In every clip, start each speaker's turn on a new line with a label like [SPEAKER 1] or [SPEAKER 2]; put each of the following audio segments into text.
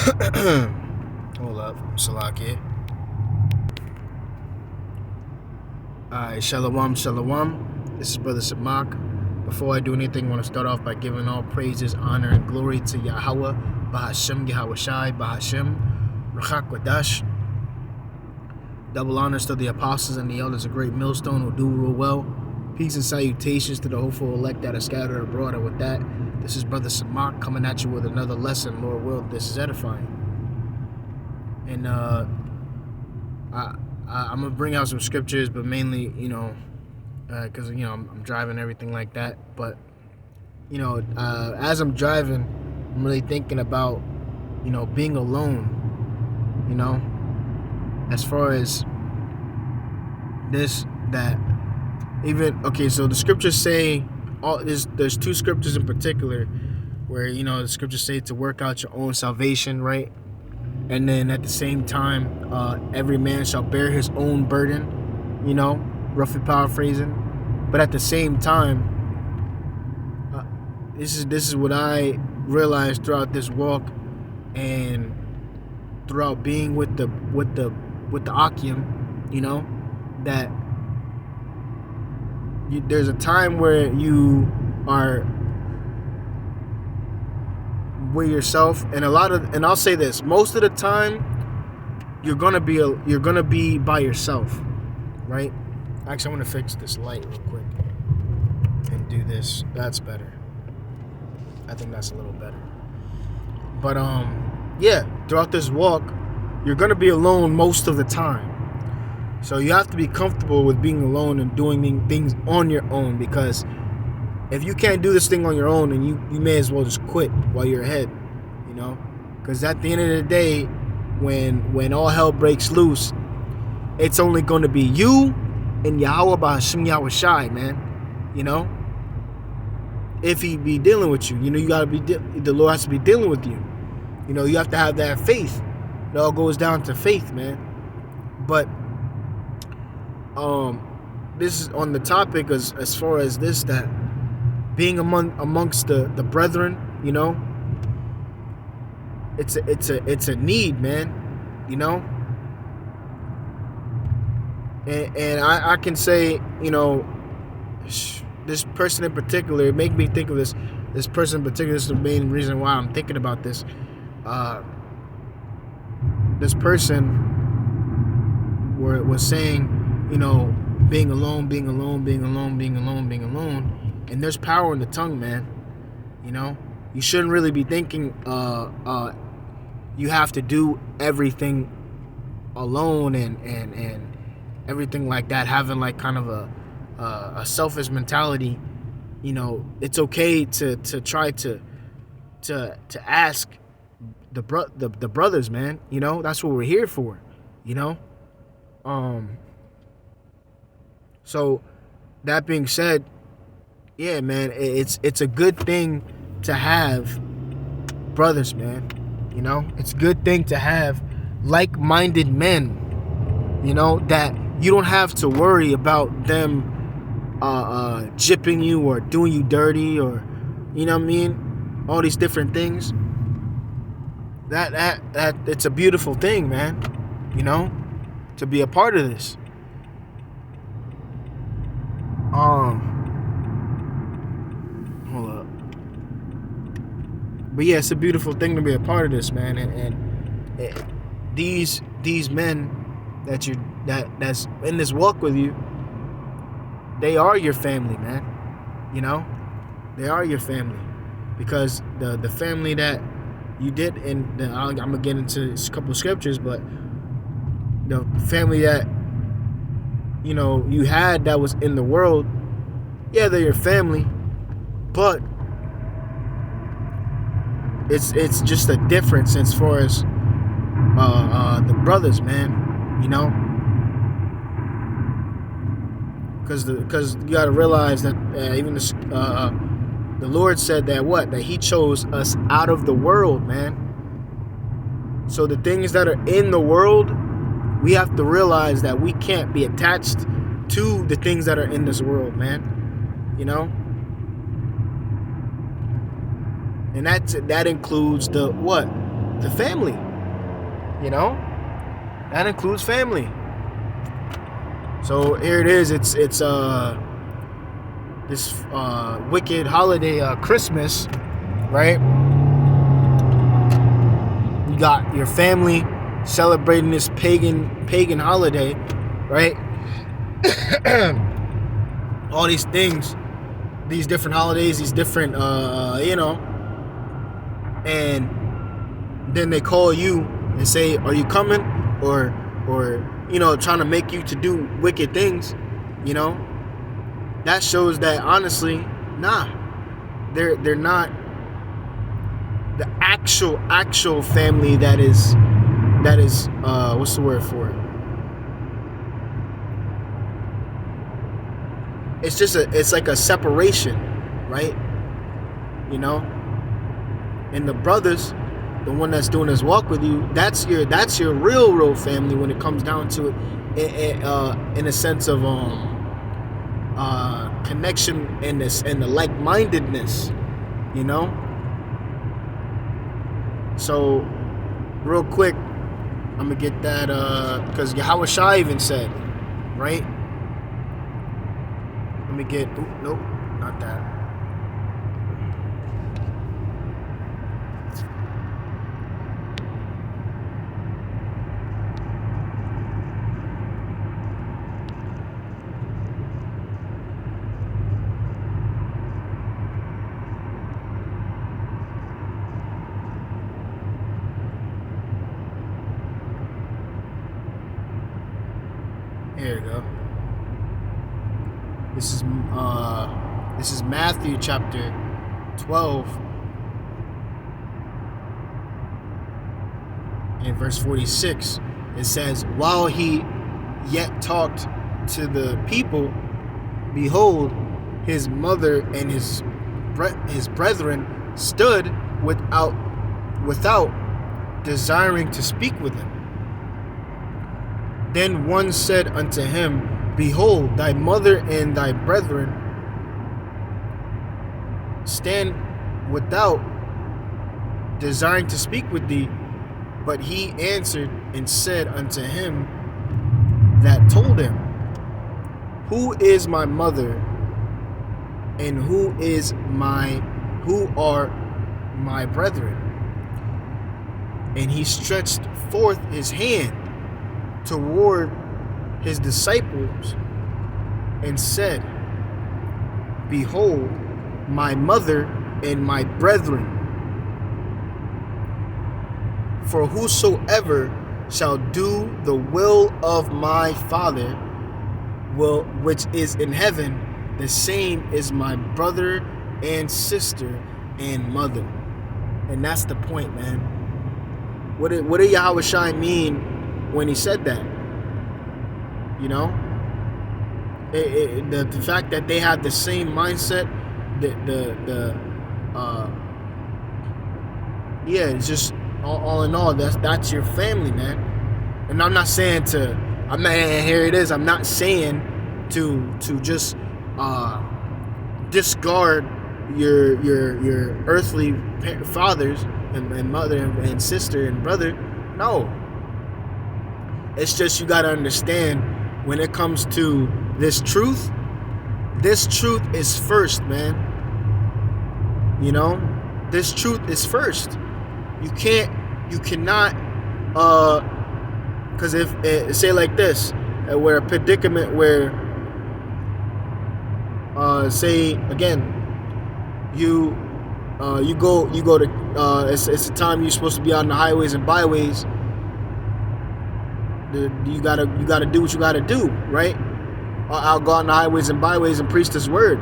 [SPEAKER 1] Hold up, Salaki. Alright, Shalom, Shalom. This is Brother Samak. Before I do anything, I want to start off by giving all praises, honor, and glory to Yahweh, Bahashem, Yahweh Shai, Bahashem, Rachak Wadash. Double honors to the apostles and the elders of Great Millstone who do rule well. Peace and salutations to the hopeful elect that are scattered abroad. And with that, this is Brother Samak coming at you with another lesson. Lord will, this is edifying. And I'm gonna bring out some scriptures, but mainly, because I'm driving and everything like that. But as I'm driving, I'm really thinking about being alone. As far as this, that, even okay. So the scriptures say there's two scriptures in particular where the scriptures say to work out your own salvation, right? And then at the same time, every man shall bear his own burden, roughly paraphrasing. But at the same time, this is what I realized throughout this walk and throughout being with the Akim, that there's a time where you are with yourself, and I'll say this, most of the time you're gonna be by yourself, right? Actually, I want to fix this light real quick and do this. That's better. I think that's a little better. But throughout this walk, you're gonna be alone most of the time. So you have to be comfortable with being alone and doing things on your own, because if you can't do this thing on your own, then you may as well just quit while you're ahead, because at the end of the day, when all hell breaks loose, it's only going to be you and Yahweh Bahashem Yahweh Shai, man. If he be dealing with you, you gotta be. The Lord has to be dealing with you. You have to have that faith. It all goes down to faith, man. But this is on the topic as far as this, that being amongst the brethren, it's a need, man, and I can say, this person in particular, it make me think of this person in particular. This is the main reason why I'm thinking about this. This person was saying, being alone, and there's power in the tongue, man. You shouldn't really be thinking you have to do everything alone and everything like that, having like kind of a selfish mentality. It's okay to try to ask the brothers, man. That's what we're here for. So that being said, yeah, man, it's a good thing to have brothers, man. It's a good thing to have like-minded men, that you don't have to worry about them gypping you or doing you dirty, or all these different things. That it's a beautiful thing, man, to be a part of this. Hold up. But yeah, it's a beautiful thing to be a part of this, man. And these men that's in this walk with you, they are your family, man. They are your family, because the family that you did, and I'm gonna get into a couple of scriptures, but the family that you had that was in the world, yeah, they're your family, but it's just a difference as far as the brothers, man. Because you got to realize that even the Lord said that He chose us out of the world, man. So the things that are in the world, we have to realize that we can't be attached to the things that are in this world, man. And that includes the what? the family. You know, that includes family. So here it is. It's this wicked holiday, Christmas, right? You got your family celebrating this pagan holiday, right? All these things, these different holidays, these different, and then they call you and say, "Are you coming?" Or trying to make you to do wicked things. That shows that honestly, nah, they're not the actual family that is what's the word for it? It's like a separation, right? And the brothers, the one that's doing this walk with you, that's your real family when it comes down to it, in a sense of connection and the like-mindedness, So real quick, I'm gonna get that because Yahweh Shai even said, right? Let me get nope, not that. Here we go. This is Matthew chapter 12 and verse 46. It says, "While he yet talked to the people, behold, his mother and his brethren stood without, desiring to speak with him. Then one said unto him, Behold, thy mother and thy brethren stand without, desiring to speak with thee. But he answered and said unto him that told him, Who is my mother, and who are my brethren? And he stretched forth his hand toward his disciples and said, Behold, my mother and my brethren. For whosoever shall do the will of my Father, which is in heaven, the same is my brother and sister and mother." And that's the point, man. What did Yahweh Shai mean when he said that? The fact that they have the same mindset, it's just all in all, that's your family, man. And I'm not saying here it is. I'm not saying to just discard your earthly fathers and mother and sister and brother. No. It's just you got to understand, when it comes to this truth is first, man. This truth is first. You cannot, because if say like this, where a predicament where, say again, you go to, it's the time you're supposed to be on the highways and byways. You gotta do what you gotta do, right? I'll go on the highways and byways and preach this word.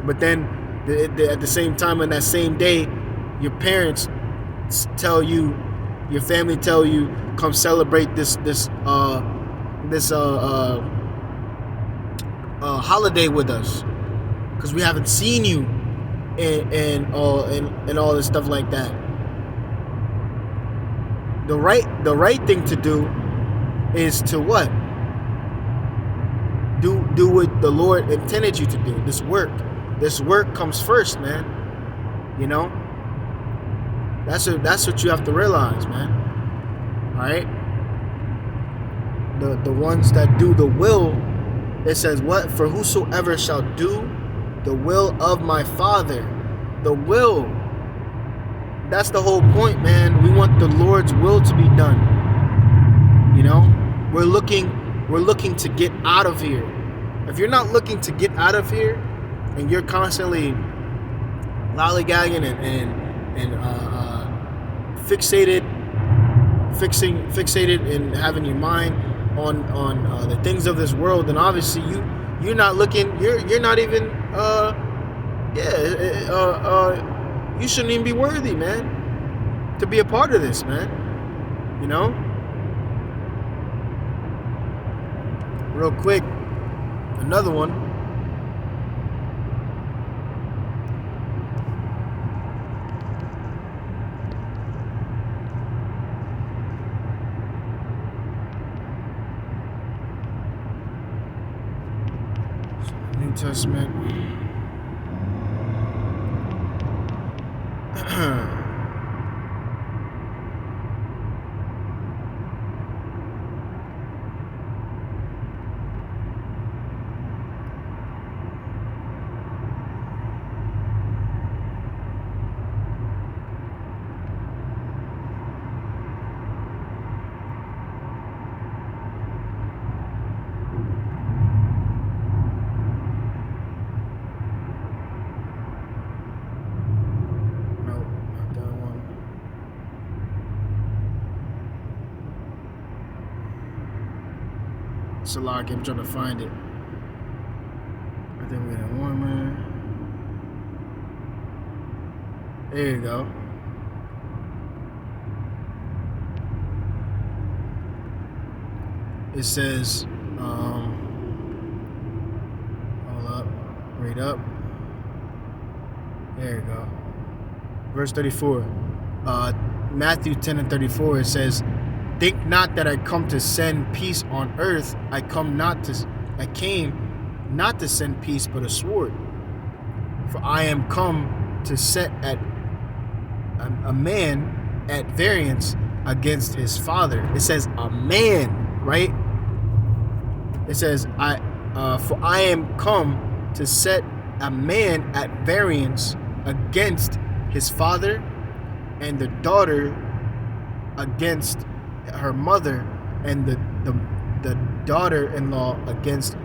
[SPEAKER 1] But then at the same time, on that same day, your parents tell you, your family tell you, come celebrate this holiday with us, because we haven't seen you and all this stuff like that. The right thing to do is to what? Do what the Lord intended you to do. This work comes first, man. That's what you have to realize, man. All right. The ones that do the will, it says what? For whosoever shall do the will of my Father. The will. That's the whole point, man. We want the Lord's will to be done. You know, we're looking to get out of here. If you're not looking to get out of here, and you're constantly lollygagging and fixated and having your mind on the things of this world, then obviously you're not looking. You're not even. You shouldn't even be worthy, man, to be a part of this, man. You know. Real quick, another one. New Testament. It's a lot. I'm trying to find it. I think we're in one, man. There you go. It says, hold up, read up. There you go. Verse 34. Matthew 10 and 34, it says, think not that I come to send peace on earth. I came not to send peace, but a sword. For I am come to set a man at variance against his father. It says a man, right? It says for I am come to set a man at variance against his father, and the daughter against her mother, and the daughter-in-law against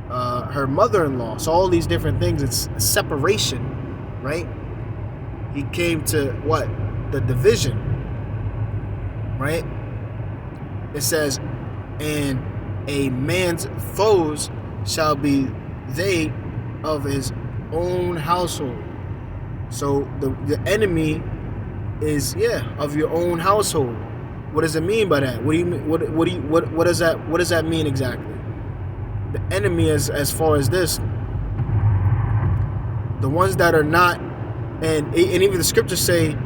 [SPEAKER 1] her mother-in-law. So all these different things, it's separation, right? He came to what? The division, right? It says, and a man's foes shall be they of his own household. So the enemy is of your own household. What does it mean by that? What do you mean? What does that mean exactly? The enemy is as far as this. The ones that are not, and even the scriptures say, dang,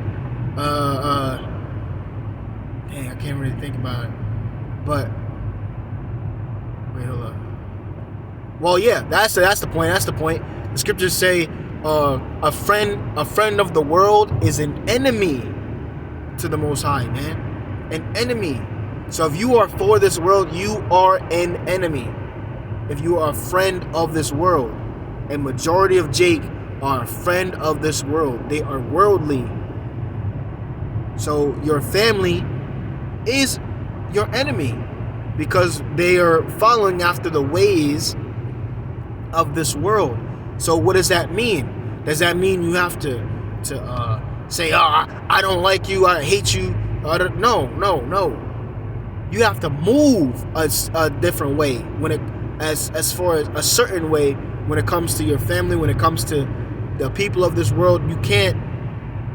[SPEAKER 1] I can't really think about it. But wait, hold up. Well, yeah, that's the point. That's the point. The scriptures say, a friend of the world is an enemy to the Most High, man. An enemy. So if you are for this world, you are an enemy. If you are a friend of this world, a majority of Jake are a friend of this world. They are worldly. So your family is your enemy because they are following after the ways of this world. So what does that mean? Does that mean you have to say, I don't like you, I hate you? No. You have to move a different way as far as a certain way when it comes to your family, when it comes to the people of this world. You can't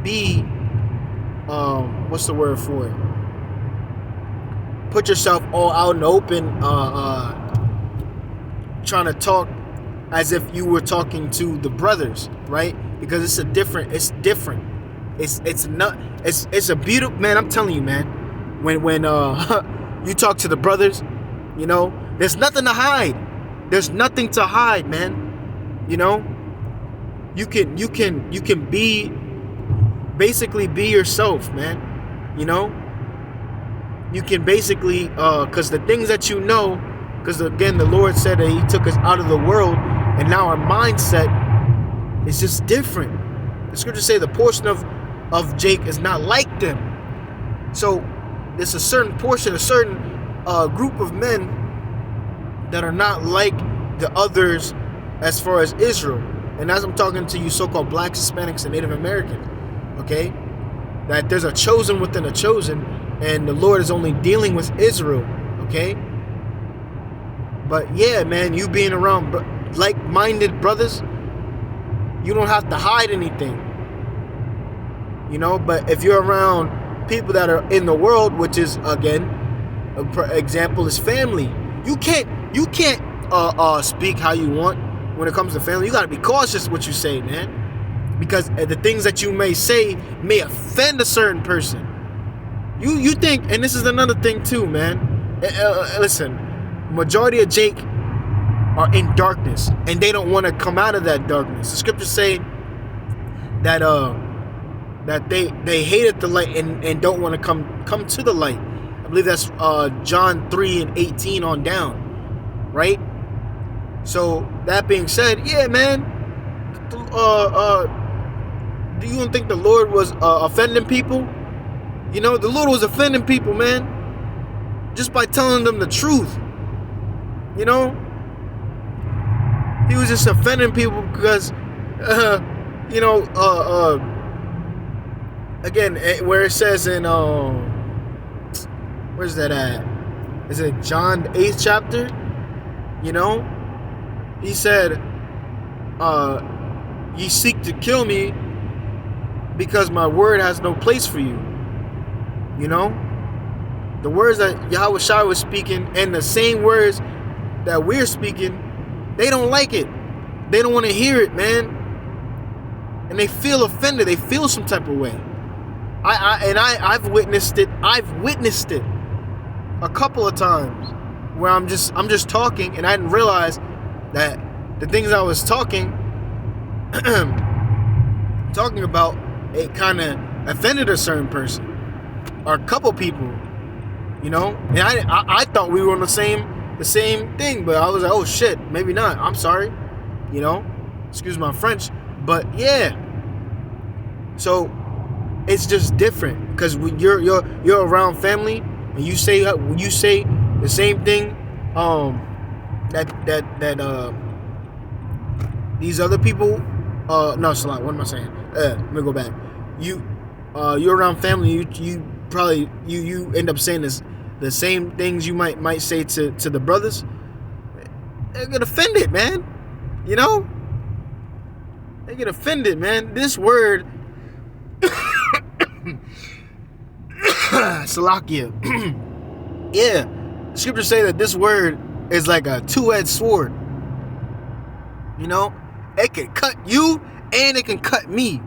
[SPEAKER 1] be what's the word for it? Put yourself all out in the open, trying to talk as if you were talking to the brothers, right? Because it's different. It's a beautiful, man. I'm telling you, man. When you talk to the brothers, you know, there's nothing to hide. There's nothing to hide, man. You know, you can be basically be yourself, man. You know, you can basically, because the things that you know, because again, the Lord said that He took us out of the world, and now our mindset is just different. The scriptures say the portion of Jake is not like them. So there's a certain portion, a certain group of men that are not like the others as far as Israel. And as I'm talking to you so-called blacks, Hispanics, and Native Americans, okay, that there's a chosen within a chosen, and the Lord is only dealing with Israel, okay? But yeah, man, you being around like-minded brothers, you don't have to hide anything, you know. But if you're around people that are in the world, which is, again, for example, is family, you can't speak how you want when it comes to family. You got to be cautious what you say, man, because the things that you may say may offend a certain person. You think, and this is another thing too, man. Listen, majority of Jake are in darkness, and they don't want to come out of that darkness. The scriptures say that that they hated the light and don't want to come to the light. I believe that's John 3:18 on down, right? So that being said, yeah, man, do you don't think the Lord was offending people? You know, the Lord was offending people, man, just by telling them the truth. You know, He was just offending people because, you know, again, where it says in, where's that at? Is it John 8th chapter? You know, He said, ye seek to kill me because my word has no place for you. You know, the words that Yahweh Shai was speaking and the same words that we're speaking, they don't like it. They don't want to hear it, man. And they feel offended. They feel some type of way. I've witnessed it. I've witnessed it a couple of times where I'm just talking and I didn't realize that the things I was talking about, it kind of offended a certain person or a couple people, you know. And I thought we were on the same thing, but I was like, oh shit, maybe not. I'm sorry, you know. Excuse my French, but yeah. So it's just different because when you're around family and you say the same thing that these other people no, Salah, what am I saying? Let me go back. You're around family, you probably you end up saying the same things you might say to the brothers. They get offended, man. You know? They get offended, man. This word Salakia. Yeah. The scriptures say that this word is like a two-edged sword. You know? It can cut you and it can cut me.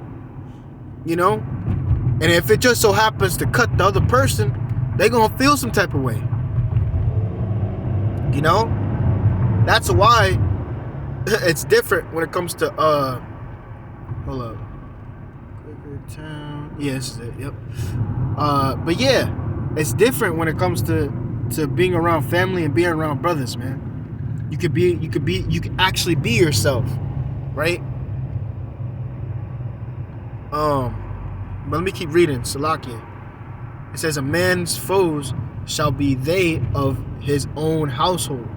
[SPEAKER 1] You know? And if it just so happens to cut the other person, they're gonna feel some type of way. You know? That's why it's different when it comes to hold up. Quakertown. Yeah, this is it, yep. But yeah, it's different when it comes to being around family and being around brothers, man. You can actually be yourself, right? But let me keep reading. Salakia. It says, a man's foes shall be they of his own household.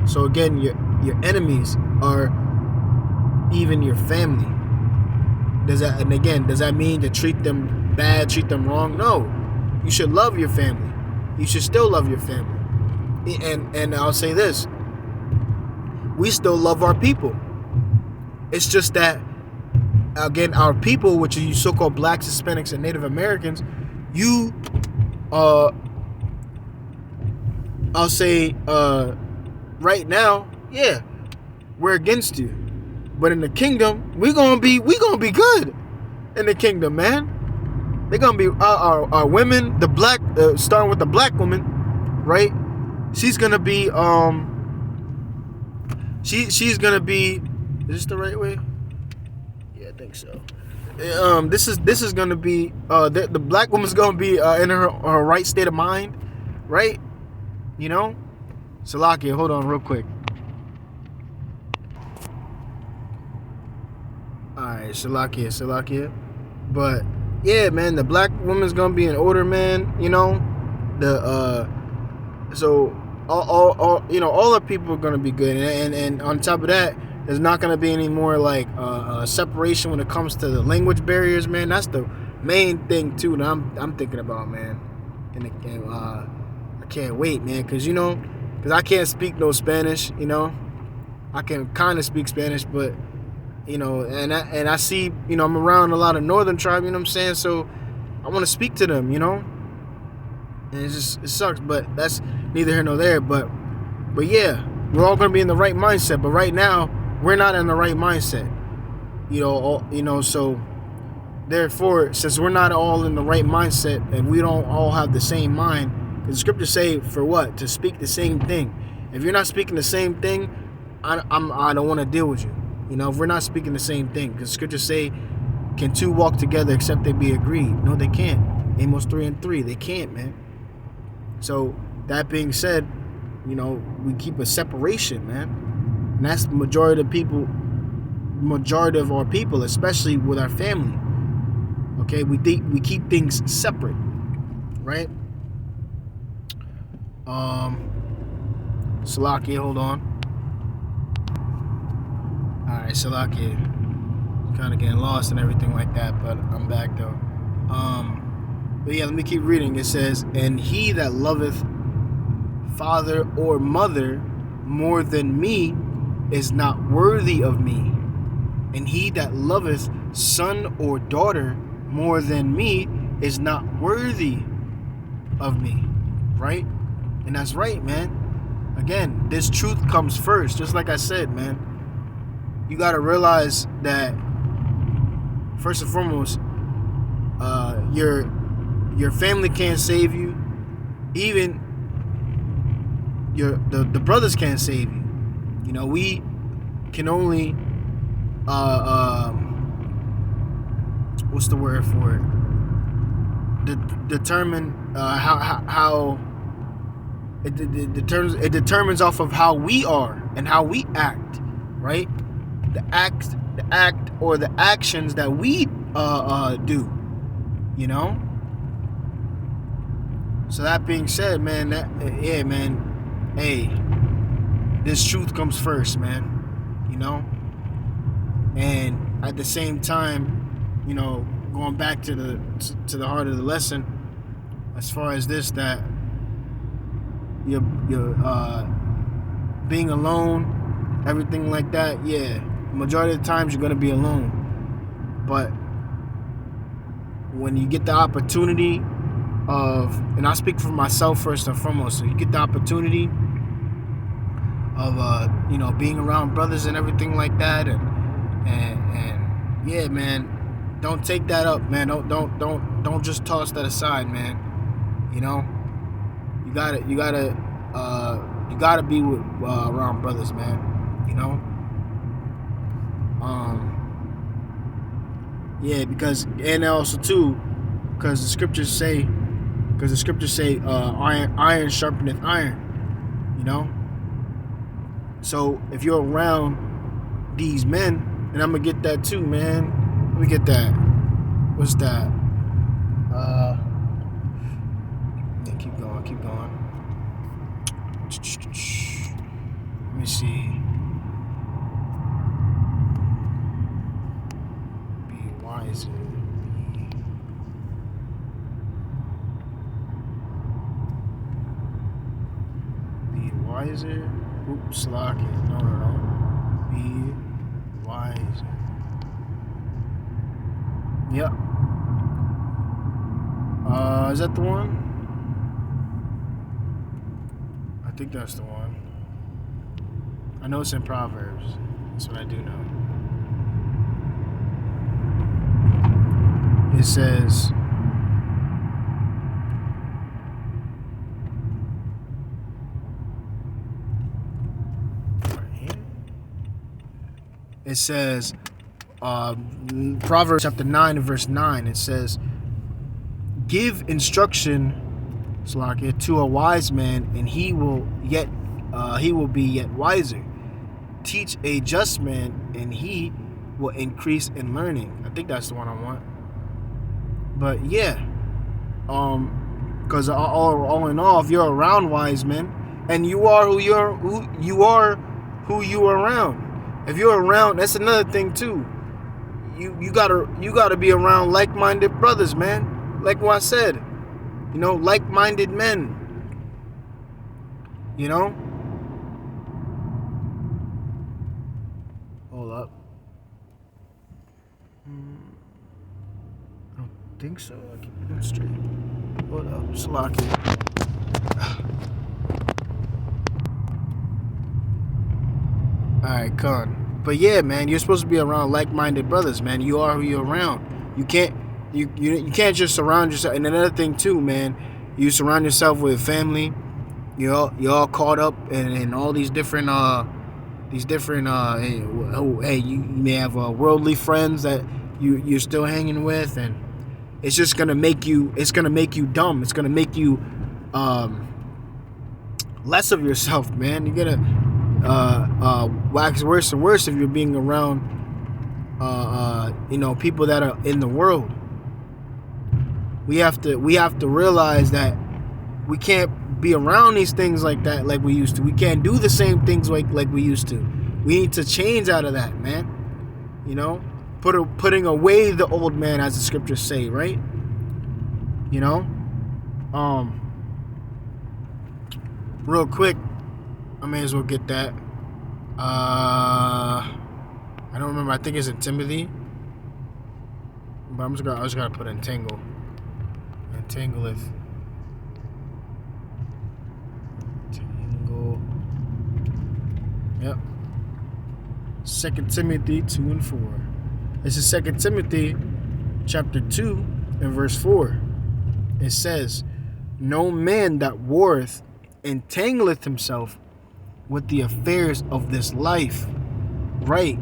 [SPEAKER 1] So again, your enemies are even your family. Does that mean to treat them bad, treat them wrong? No. You should love your family. You should still love your family. And I'll say this. We still love our people. It's just that, again, our people, which are you so-called blacks, Hispanics, and Native Americans, you, I'll say, right now, yeah, we're against you. But in the kingdom, we gonna be good in the kingdom, man. They're gonna be our women, the black, starting with the black woman, right? She's gonna be she's gonna be. Is this the right way? Yeah, I think so. this is gonna be the black woman's gonna be in her right state of mind, right? You know, Salakia, hold on real quick. All right, Salakia, but yeah, man, the black woman's gonna be an order, man. You know, the so all you know, all the people are gonna be good, and on top of that, there's not gonna be any more like separation when it comes to the language barriers, man. That's the main thing too that I'm thinking about, man. And I can't wait, man, because I can't speak no Spanish, you know. I can kind of speak Spanish, but and I see, I'm around a lot of northern tribe, you know what I'm saying? So I want to speak to them, and it sucks, but that's neither here nor there. But yeah, we're all gonna be in the right mindset. But right now, we're not in the right mindset, So therefore, since we're not all in the right mindset and we don't all have the same mind, the scriptures say for what? To speak the same thing. If you're not speaking the same thing, I don't want to deal with you. If we're not speaking the same thing, because scriptures say, can two walk together except they be agreed? No, they can't. Amos 3:3, they can't, man. So that being said, we keep a separation, man. And that's the majority of our people, especially with our family. Okay, we keep things separate, right? Salakia, hold on. Alright, Salakia. Kind of getting lost and everything like that, but I'm back though. But yeah, let me keep reading. It says, and he that loveth father or mother more than me is not worthy of me. And he that loveth son or daughter more than me is not worthy of me. Right? And that's right, man. Again, this truth comes first. Just like I said, man. You got to realize that first and foremost, your family can't save you. Even the brothers can't save you. We can only what's the word for it? Determine how it determines off of how we are and how we act, right? The act or the actions that we do, So that being said, man, this truth comes first, man, and at the same time, going back to the heart of the lesson, as far as this, that you're being alone, everything like that, yeah. Majority of the times you're going to be alone. But when you get the opportunity of, and I speak for myself first and foremost, so you get the opportunity of being around brothers and everything like that, and yeah, man, don't take that up, man. Don't just toss that aside, man. You gotta be with around brothers, man. Yeah, because, and also too, because the scriptures say, iron sharpeneth iron, So if you're around these men, and I'm gonna get that too, man. Let me get that. What's that? Yeah, keep going. Let me see. Be wiser. Oops, Slocky. No. Be wiser. Yep. Is that the one? I think that's the one. I know it's in Proverbs. That's what I do know. It says, Proverbs chapter 9 and verse 9, it says, give instruction, Salakia, to a wise man, and he will be yet wiser. Teach a just man, and he will increase in learning. I think that's the one I want. But yeah, because all in all, if you're around wise men, and you are who you are around. If you're around, that's another thing too. You gotta be around like-minded brothers, man. Like what I said, like-minded men. Hold up. I don't think so. I keep it straight. Hold up, Slocky. Alright, con. But yeah, man, you're supposed to be around like-minded brothers, man. You are who you're around. You can't can't just surround yourself. And another thing too, man, you surround yourself with family. You're all caught up in all these different hey, you may have worldly friends that you're still hanging with, and it's just gonna make you dumb. It's gonna make you less of yourself, man. You're gonna wax worse and worse if you're being around people that are in the world. We have to realize that we can't be around these things like that like we used to. We can't do the same things like we used to. We need to change out of that, man. Putting away the old man, as the scriptures say, right? Real quick, I may as well get that. I don't remember. I think it's in Timothy, but I just gotta put entangle. Entangleth. Entangle. Yep. 2 Timothy 2 and 4. This is 2 Timothy chapter 2 and verse 4. It says, no man that warreth entangleth himself with the affairs of this life. Right.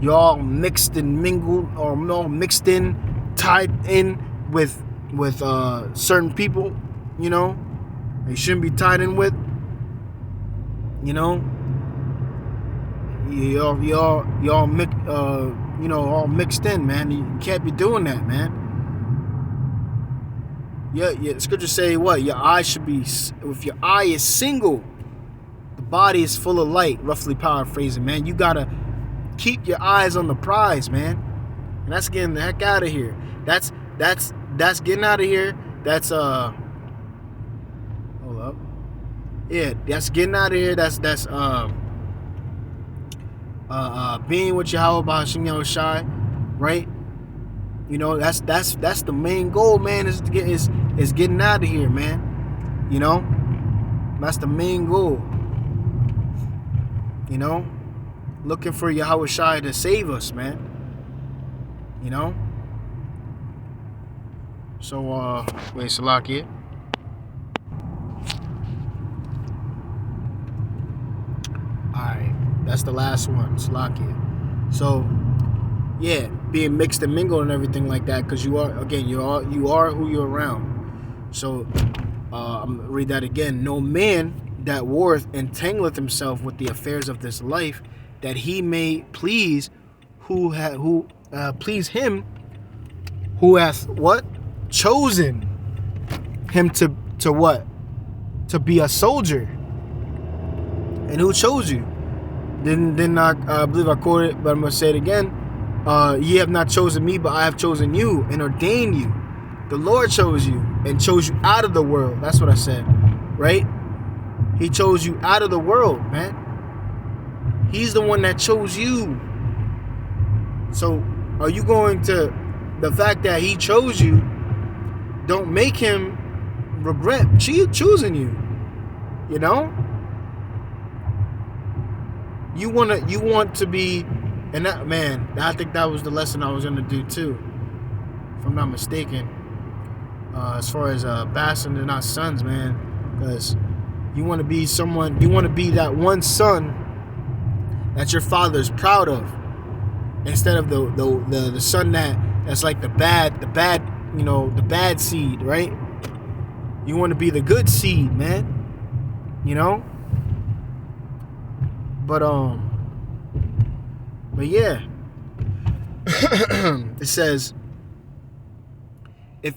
[SPEAKER 1] Y'all mixed and mingled, or all mixed in, tied in with certain people, they shouldn't be tied in with. Y'all all mixed in, man. You can't be doing that, man. Yeah. Scriptures say what? Your eye should be. If your eye is single, the body is full of light. Roughly paraphrasing, man. You gotta keep your eyes on the prize, man. And that's getting the heck out of here. That's getting out of here. That's hold up. Yeah, that's getting out of here. That's being with Yahweh B'Hashem Yahushai, right? That's the main goal, man. Is getting out of here, man. That's the main goal. Looking for Yahushai to save us, man. So wait, Salakia. Alright, that's the last one, Salakia. So yeah, being mixed and mingled and everything like that, because you are who you're around. So I'm gonna read that again. No man that warreth entangleth himself with the affairs of this life, that he may please please him who hath what? Chosen him to what? To be a soldier. And who chose you? Then I believe I quoted it, but I'm gonna say it again. Ye have not chosen me, but I have chosen you and ordained you. The Lord chose you and chose you out of the world. That's what I said, right? He chose you out of the world, man. He's the one that chose you. So are you going to, the fact that he chose you, don't make him regret choosing you. You want to be, and that, man, I think that was the lesson I was going to do too, if I'm not mistaken, as far as bastards and not sons, man, because you want to be someone, you want to be that one son that your father's proud of, instead of the son that's like the bad the bad seed, right? You want to be the good seed, man. You know? But yeah. It says if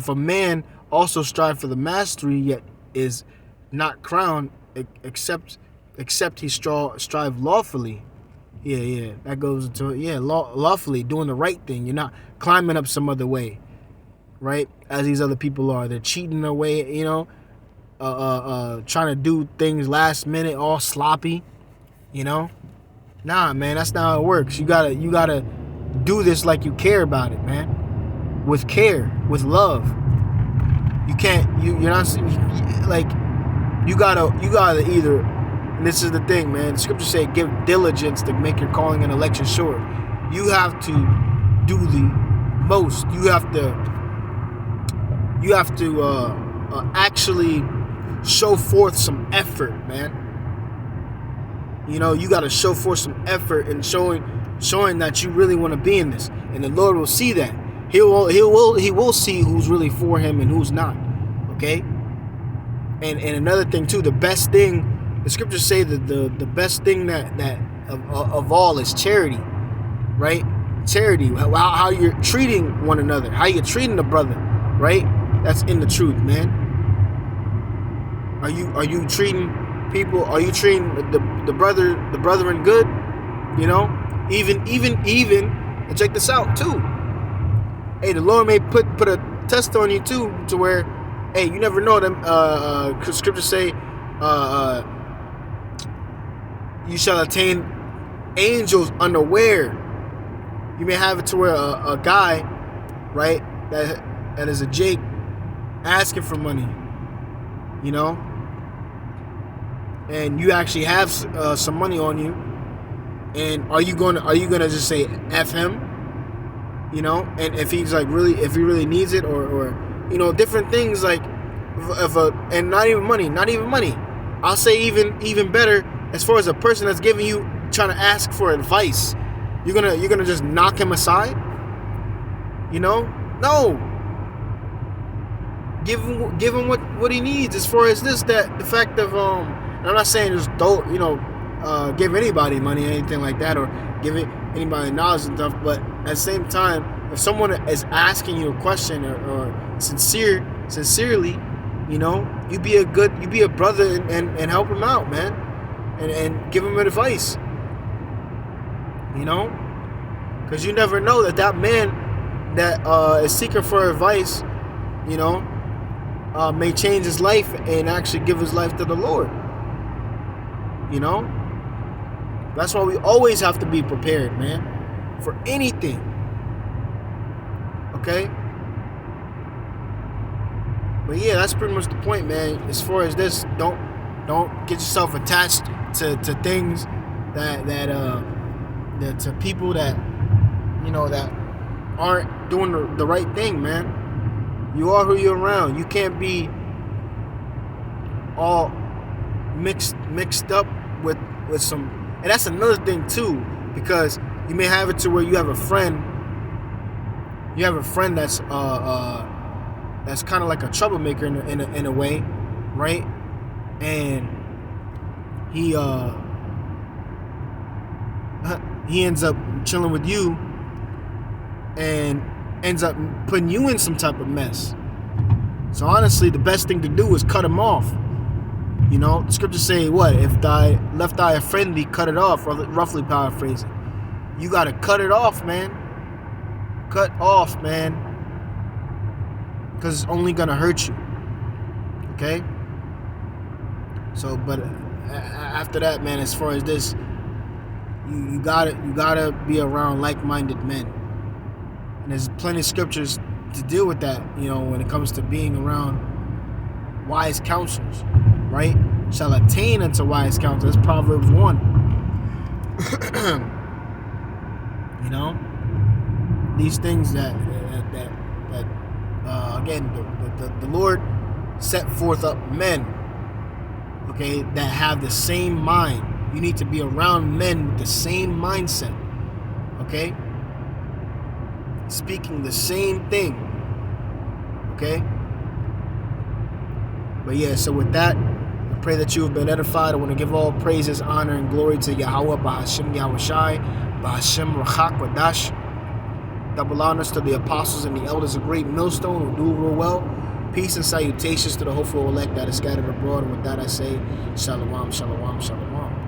[SPEAKER 1] a man also strive for the mastery, yet is not crowned, except he strive lawfully. Yeah, that goes into it. Yeah, lawfully doing the right thing. You're not climbing up some other way, right? As these other people are, they're cheating their way, trying to do things last minute, all sloppy, Nah, man, that's not how it works. You gotta do this like you care about it, man. With care, with love. You can't. You're not like. You gotta either. And this is the thing, man. The scriptures say, "Give diligence to make your calling and election sure." You have to do the most. You have to actually show forth some effort, man. You got to show forth some effort in showing that you really want to be in this, and the Lord will see that. He will see who's really for Him and who's not. Okay. And another thing too, the best thing, the scriptures say that the best thing that of all is charity, right? Charity, how you're treating one another, how you're treating the brother, right? That's in the truth, man. Are you treating people? Are you treating the brethren good? Even. And check this out too. Hey, the Lord may put a test on you too, to where, hey, you never know them. Scriptures say, you shall attain angels unaware. You may have it to where a guy, right, that is a Jake, asking for money, and you actually have some money on you, and are you gonna just say F him, and if he's like if he really needs it, or different things, like and not even money. I'll say even better, as far as a person that's giving you, trying to ask for advice, you're gonna just knock him aside. No. Give him what he needs, as far as the fact of I'm not saying just don't give anybody money or anything like that, or give anybody knowledge and stuff, but at the same time, if someone is asking you a question or sincerely, you be a brother and help him out, man, and give him advice, because you never know that man that is seeking for advice, may change his life and actually give his life to the Lord. That's why we always have to be prepared, man, for anything. Okay? But yeah, that's pretty much the point, man. As far as this, don't get yourself attached to things that to people that that aren't doing the right thing, man. You are who you're around. You can't be all mixed up with some. And that's another thing too, because you may have it to where you have a friend that's kind of like a troublemaker in a way, right? And he ends up chilling with you and ends up putting you in some type of mess. So honestly, the best thing to do is cut him off. The scriptures say, what? If thy left eye offend thee, cut it off, roughly paraphrasing. You gotta cut it off, man. Cut off, man. Because it's only gonna hurt you. Okay? So, but after that, man, as far as this, you gotta be around like-minded men. And there's plenty of scriptures to deal with that, when it comes to being around wise counselors, right? Shall attain unto wise counselors. That's Proverbs 1. These things that again, the Lord set forth up men, okay, that have the same mind, You need to be around men with the same mindset. Okay? Speaking the same thing. Okay? But yeah, so with that, I pray that you have been edified. I want to give all praises, honor, and glory to Yahweh, Bahashim Yahushai, Bahashim Rachak Wadash. Double honors to the apostles and the elders of Great Millstone who do real well. Peace and salutations to the hopeful elect that is scattered abroad. And with that I say, Shalom, Shalom, Shalom.